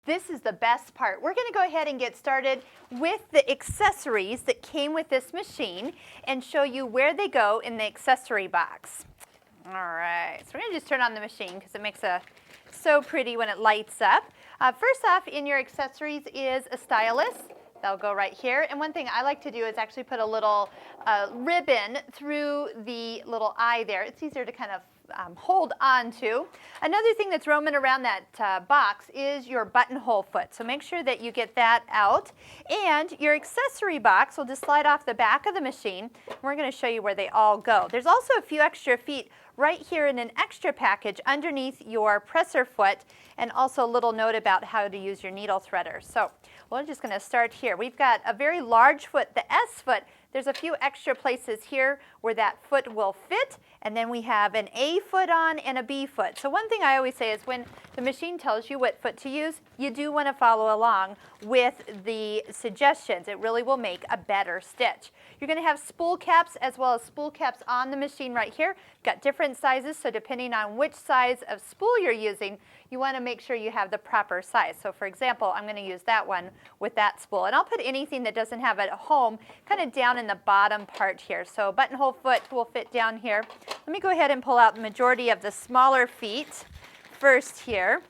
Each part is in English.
This is the best part. We're going to go ahead and get started with the accessories that came with this machine and show you where they go in the accessory box. All right, so we're going to just turn on the machine because it makes so pretty when it lights up. First off, in your accessories is a stylus. That'll go right here. And one thing I like to do is actually put a little ribbon through the little eye there. It's easier to kind of hold on to. Another thing that's roaming around that box is your buttonhole foot. So make sure that you get that out. And your accessory box will just slide off the back of the machine. We're going to show you where they all go. There's also a few extra feet right here in an extra package underneath your presser foot, and also a little note about how to use your needle threader. So we're just going to start here. We've got a very large foot, the S foot. There's a few extra places here where that foot will fit, and then we have an A foot on and a B foot. So one thing I always say is when the machine tells you what foot to use, you do want to follow along with the suggestions. It really will make a better stitch. You're going to have spool caps as well as spool caps on the machine right here. Got different sizes, so depending on which size of spool you're using, you want to make sure you have the proper size. So for example, I'm going to use that one with that spool. And I'll put anything that doesn't have a home kind of down in the bottom part here. So buttonhole foot will fit down here. Let me go ahead and pull out the majority of the smaller feet first here.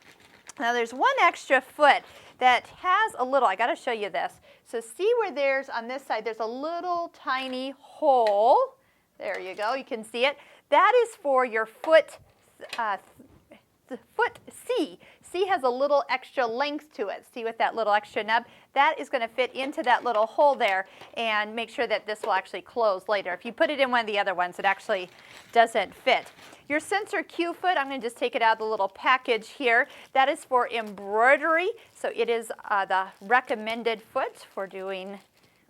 Now there's one extra foot that has a little, I got to show you this. So see where there's, on this side, there's a little tiny hole. There you go, you can see it. That is for your foot, the foot C. C has a little extra length to it. See with that little extra nub? That is going to fit into that little hole there and make sure that this will actually close later. If you put it in one of the other ones, it actually doesn't fit. Your sensor Q foot, I'm going to just take it out of the little package here. That is for embroidery. So it is the recommended foot for doing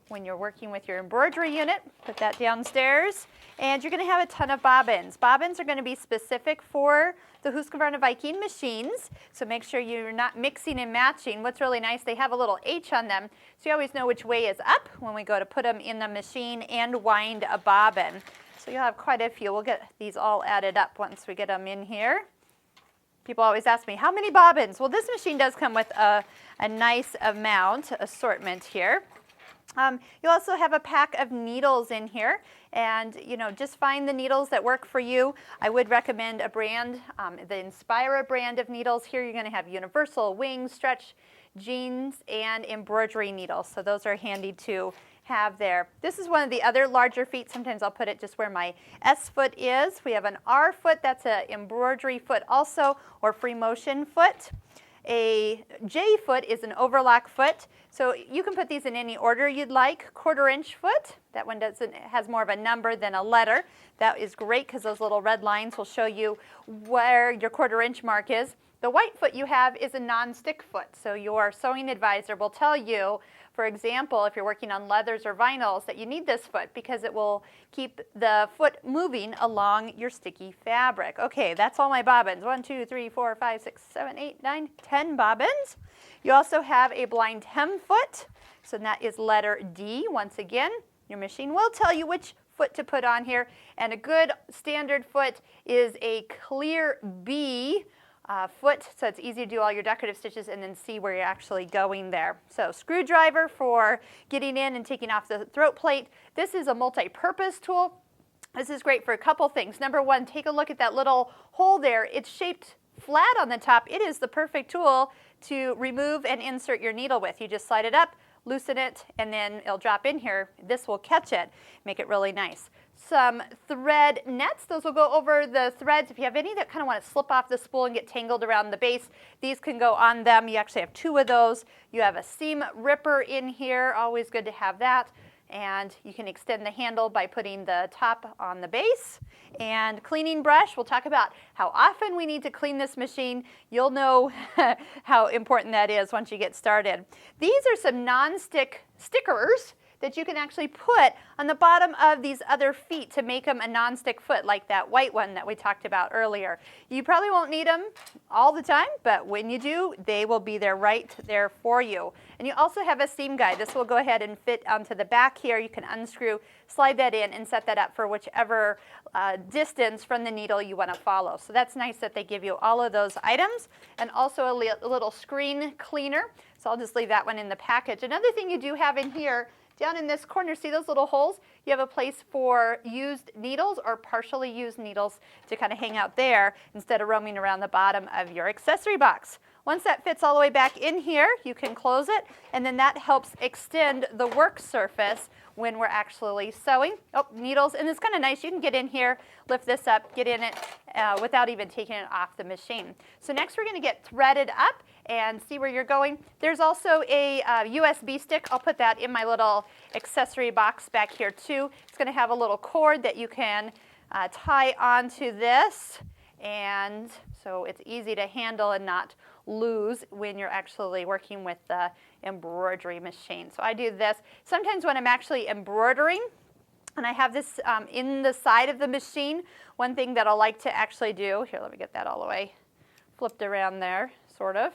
when you're working with your embroidery unit. Put that downstairs. And you're going to have a ton of bobbins. Bobbins are going to be specific for the Husqvarna Viking machines, so make sure you're not mixing and matching. What's really nice, they have a little H on them, so you always know which way is up when we go to put them in the machine and wind a bobbin. So you'll have quite a few. We'll get these all added up once we get them in here. People always ask me, how many bobbins? Well, this machine does come with a nice assortment here. You also have a pack of needles in here, and just find the needles that work for you. I would recommend a brand, the Inspira brand of needles. Here you're going to have universal, wing, stretch, jeans, and embroidery needles. So those are handy to have there. This is one of the other larger feet. Sometimes I'll put it just where my S foot is. We have an R foot, that's an embroidery foot also, or free motion foot. A J foot is an overlock foot. So you can put these in any order you'd like. 1/4 inch foot, that one has more of a number than a letter. That is great because those little red lines will show you where your 1/4 inch mark is. The white foot you have is a non-stick foot. So your sewing advisor will tell you, for example, if you're working on leathers or vinyls, that you need this foot because it will keep the foot moving along your sticky fabric. Okay, that's all my bobbins. 1, 2, 3, 4, 5, 6, 7, 8, 9, 10 bobbins. You also have a blind hem foot. So that is letter D. Once again, your machine will tell you which foot to put on here. And a good standard foot is a clear B foot, so it's easy to do all your decorative stitches and then see where you're actually going there. So screwdriver for getting in and taking off the throat plate. This is a multi-purpose tool. This is great for a couple things. Number one, take a look at that little hole there. It's shaped flat on the top. It is the perfect tool to remove and insert your needle with. You just slide it up, loosen it, and then it'll drop in here. This will catch it, make it really nice. Some thread nets, those will go over the threads. If you have any that kind of want to slip off the spool and get tangled around the base, these can go on them. You actually have 2 of those. You have a seam ripper in here, always good to have that. And you can extend the handle by putting the top on the base. And cleaning brush, we'll talk about how often we need to clean this machine. You'll know how important that is once you get started. These are some non-stick stickers that you can actually put on the bottom of these other feet to make them a non-stick foot, like that white one that we talked about earlier. You probably won't need them all the time, but when you do, they will be there right there for you. And you also have a seam guide. This will go ahead and fit onto the back here. You can unscrew, slide that in, and set that up for whichever distance from the needle you want to follow. So that's nice that they give you all of those items, and also a little screen cleaner. So I'll just leave that one in the package. Another thing you do have in here, down in this corner, see those little holes? You have a place for used needles or partially used needles to kind of hang out there instead of roaming around the bottom of your accessory box. Once that fits all the way back in here, you can close it, and then that helps extend the work surface when we're actually sewing. Oh, needles, and it's kind of nice. You can get in here, lift this up, get in it without even taking it off the machine. So next we're going to get threaded up and see where you're going. There's also a USB stick. I'll put that in my little accessory box back here too. It's going to have a little cord that you can tie onto this, and so it's easy to handle and not lose when you're actually working with the embroidery machine. So I do this sometimes when I'm actually embroidering, and I have this in the side of the machine. One thing that I like to actually do, here, let me get that all the way flipped around there, sort of,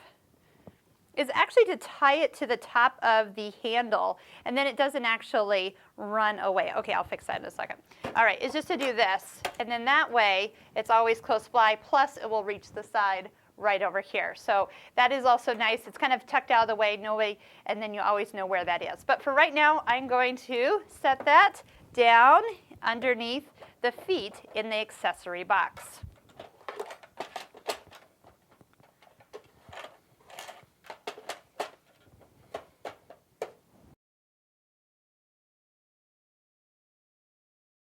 is actually to tie it to the top of the handle, and then it doesn't actually run away. Okay, I'll fix that in a second. All right, it's just to do this, and then that way it's always close by, plus it will reach the side right over here. So that is also nice. It's kind of tucked out of the way, and then you always know where that is. But for right now, I'm going to set that down underneath the feet in the accessory box.